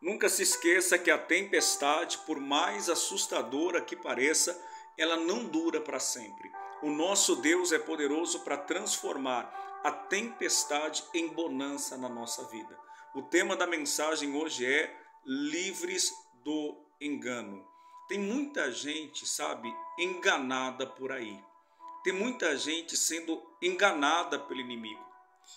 Nunca se esqueça que a tempestade, por mais assustadora que pareça, ela não dura para sempre. O nosso Deus é poderoso para transformar a tempestade em bonança na nossa vida. O tema da mensagem hoje é livres do engano. Tem muita gente, sabe, enganada por aí. Tem muita gente sendo enganada pelo inimigo.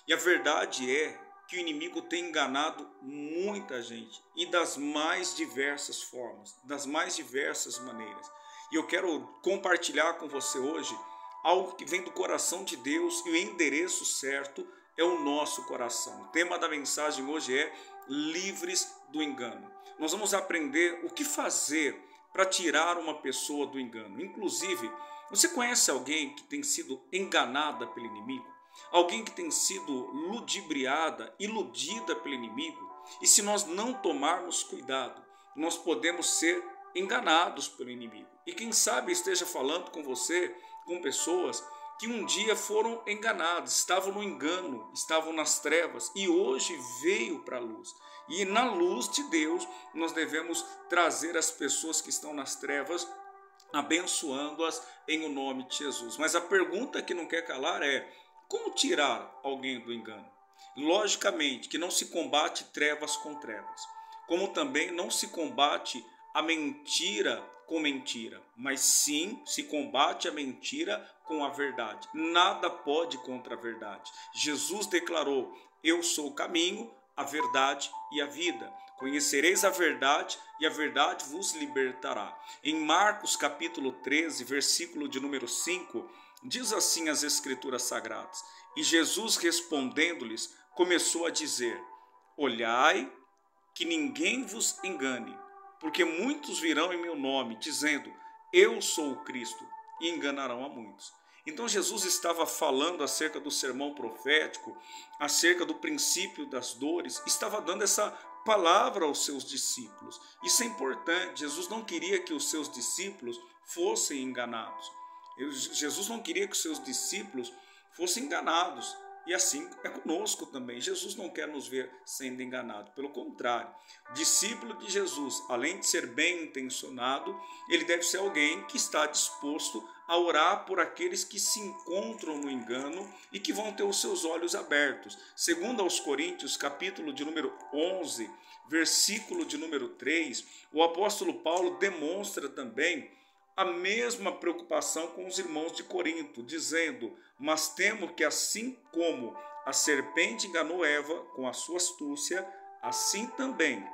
E a verdade é que o inimigo tem enganado muita gente e das mais diversas formas, das mais diversas maneiras. E eu quero compartilhar com você hoje algo que vem do coração de Deus e o endereço certo é o nosso coração. O tema da mensagem hoje é livres do engano. Nós vamos aprender o que fazer para tirar uma pessoa do engano. Inclusive, você conhece alguém que tem sido enganada pelo inimigo? Alguém que tem sido ludibriada, iludida pelo inimigo? E se nós não tomarmos cuidado, nós podemos ser enganados pelo inimigo. E quem sabe esteja falando com você, com pessoas que um dia foram enganadas, estavam no engano, estavam nas trevas e hoje veio para a luz. E na luz de Deus nós devemos trazer as pessoas que estão nas trevas, abençoando-as em o nome de Jesus. Mas a pergunta que não quer calar é: como tirar alguém do engano? Logicamente que não se combate trevas com trevas, como também não se combate a mentira com mentira, mas sim se combate a mentira com a verdade. Nada pode contra a verdade. Jesus declarou: eu sou o caminho, a verdade e a vida. Conhecereis a verdade e a verdade vos libertará. Em Marcos capítulo 13, versículo de número 5, diz assim as Escrituras Sagradas: e Jesus respondendo-lhes, começou a dizer: olhai que ninguém vos engane, porque muitos virão em meu nome, dizendo: eu sou o Cristo, e enganarão a muitos. Então Jesus estava falando acerca do sermão profético, acerca do princípio das dores, estava dando essa palavra aos seus discípulos. Isso é importante. Jesus não queria que os seus discípulos fossem enganados. Jesus não queria que os seus discípulos fossem enganados. E assim é conosco também. Jesus não quer nos ver sendo enganado. Pelo contrário, discípulo de Jesus, além de ser bem intencionado, ele deve ser alguém que está disposto a orar por aqueles que se encontram no engano e que vão ter os seus olhos abertos. Segundo aos Coríntios, capítulo de número 11, versículo de número 3, o apóstolo Paulo demonstra também a mesma preocupação com os irmãos de Corinto, dizendo: mas temo que assim como a serpente enganou Eva com a sua astúcia, assim também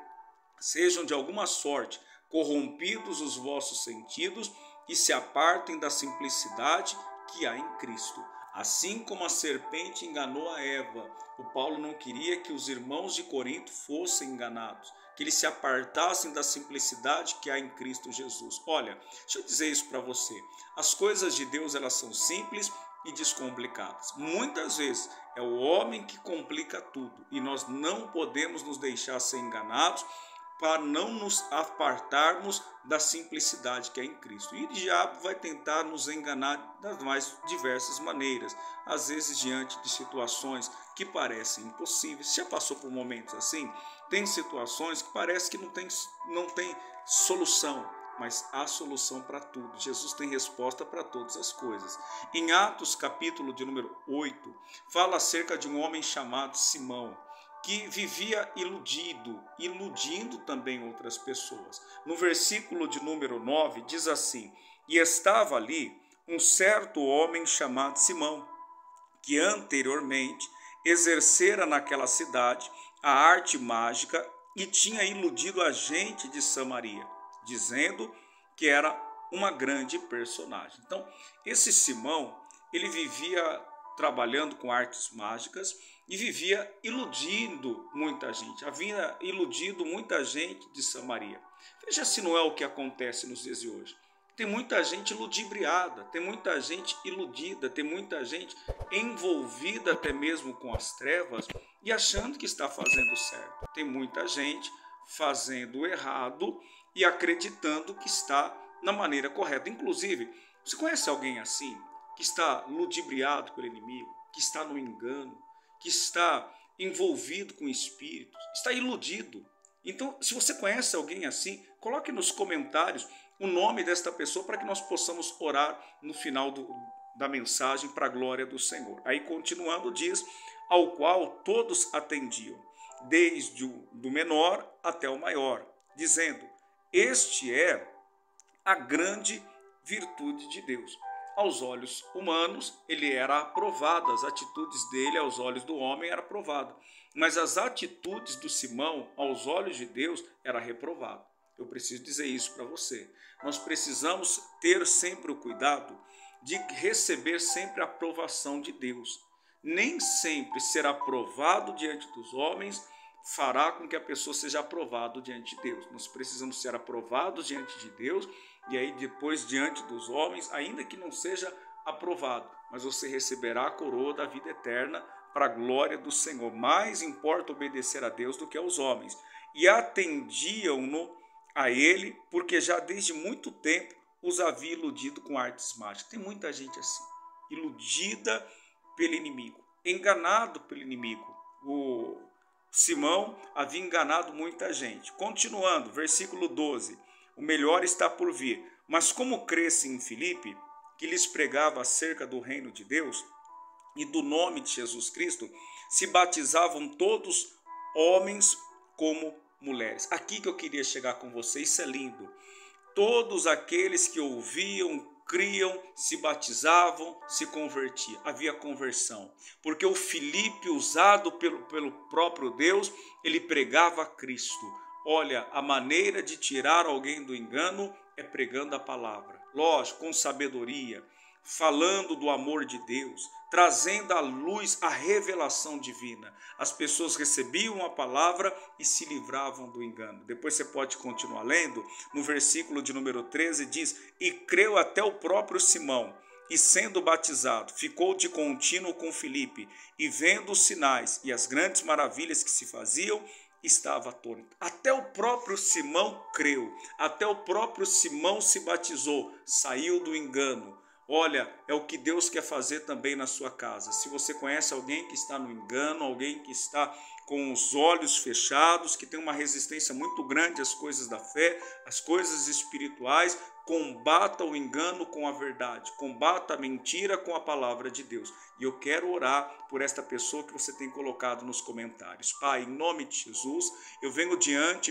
sejam de alguma sorte corrompidos os vossos sentidos e se apartem da simplicidade que há em Cristo. Assim como a serpente enganou a Eva, o Paulo não queria que os irmãos de Corinto fossem enganados, que eles se apartassem da simplicidade que há em Cristo Jesus. Olha, deixa eu dizer isso para você. As coisas de Deus, elas são simples e descomplicadas. Muitas vezes é o homem que complica tudo e nós não podemos nos deixar ser enganados para não nos apartarmos da simplicidade que é em Cristo. E o diabo vai tentar nos enganar das mais diversas maneiras, às vezes diante de situações que parecem impossíveis. Você já passou por momentos assim? Tem situações que parece que não tem solução, mas há solução para tudo. Jesus tem resposta para todas as coisas. Em Atos capítulo de número 8, fala acerca de um homem chamado Simão, que vivia iludindo também outras pessoas. No versículo de número 9 diz assim: e estava ali um certo homem chamado Simão, que anteriormente exercera naquela cidade a arte mágica e tinha iludido a gente de Samaria, dizendo que era uma grande personagem. Então, esse Simão, ele vivia trabalhando com artes mágicas e vivia iludindo muita gente. Havia iludido muita gente de Samaria. Veja se não é o que acontece nos dias de hoje. Tem muita gente ludibriada, tem muita gente iludida, tem muita gente envolvida até mesmo com as trevas e achando que está fazendo certo. Tem muita gente fazendo errado e acreditando que está na maneira correta. Inclusive, você conhece alguém assim, que está ludibriado pelo inimigo, que está no engano, que está envolvido com espíritos, está iludido, Então, se você conhece alguém assim, coloque nos comentários o nome desta pessoa para que nós possamos orar no final da mensagem para a glória do Senhor. Aí, continuando, diz, ao qual todos atendiam, desde o do menor até o maior, dizendo, este é a grande virtude de Deus. Aos olhos humanos, ele era aprovado, as atitudes dele aos olhos do homem era aprovado, mas as atitudes do Simão aos olhos de Deus era reprovado. Eu preciso dizer isso para você. Nós precisamos ter sempre o cuidado de receber sempre a aprovação de Deus. Nem sempre ser aprovado diante dos homens fará com que a pessoa seja aprovada diante de Deus. Nós precisamos ser aprovados diante de Deus e aí depois diante dos homens, ainda que não seja aprovado, mas você receberá a coroa da vida eterna para a glória do Senhor. Mais importa obedecer a Deus do que aos homens. E atendiam-no a ele, porque já desde muito tempo os havia iludido com artes mágicas. Tem muita gente assim, iludida pelo inimigo, enganado pelo inimigo. O Simão havia enganado muita gente. Continuando, versículo 12. O melhor está por vir. Mas como cresce em Filipe, que lhes pregava acerca do reino de Deus e do nome de Jesus Cristo, se batizavam todos, homens como mulheres. Aqui que eu queria chegar com vocês, isso é lindo. Todos aqueles que ouviam, criam, se batizavam, se convertiam. Havia conversão. Porque o Filipe, usado pelo próprio Deus, ele pregava a Cristo. Olha, a maneira de tirar alguém do engano é pregando a palavra. Lógico, com sabedoria, falando do amor de Deus, trazendo à luz a revelação divina. As pessoas recebiam a palavra e se livravam do engano. Depois você pode continuar lendo, no versículo de número 13 diz, e creu até o próprio Simão, e sendo batizado, ficou de contínuo com Filipe, e vendo os sinais e as grandes maravilhas que se faziam, estava atônito. Até o próprio Simão creu, até o próprio Simão se batizou, saiu do engano. Olha, é o que Deus quer fazer também na sua casa. Se você conhece alguém que está no engano, alguém que está com os olhos fechados, que tem uma resistência muito grande às coisas da fé, às coisas espirituais, combata o engano com a verdade, combata a mentira com a palavra de Deus. E eu quero orar por esta pessoa que você tem colocado nos comentários. Pai, em nome de Jesus, eu venho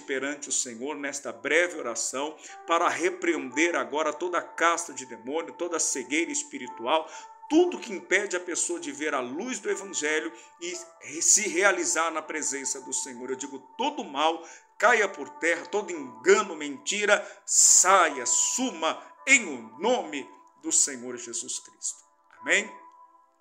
perante o Senhor nesta breve oração para repreender agora toda a casta de demônio, toda a cegueira espiritual, tudo que impede a pessoa de ver a luz do Evangelho e se realizar na presença do Senhor. Eu digo, todo mal caia por terra, todo engano, mentira, saia, suma em o nome do Senhor Jesus Cristo. Amém?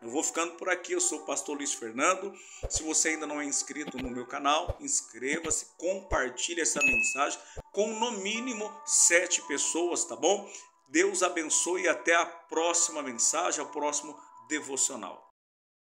Eu vou ficando por aqui, eu sou o pastor Luiz Fernando. Se você ainda não é inscrito no meu canal, inscreva-se, compartilhe essa mensagem com no mínimo 7 pessoas, tá bom? Deus abençoe e até a próxima mensagem, ao próximo devocional.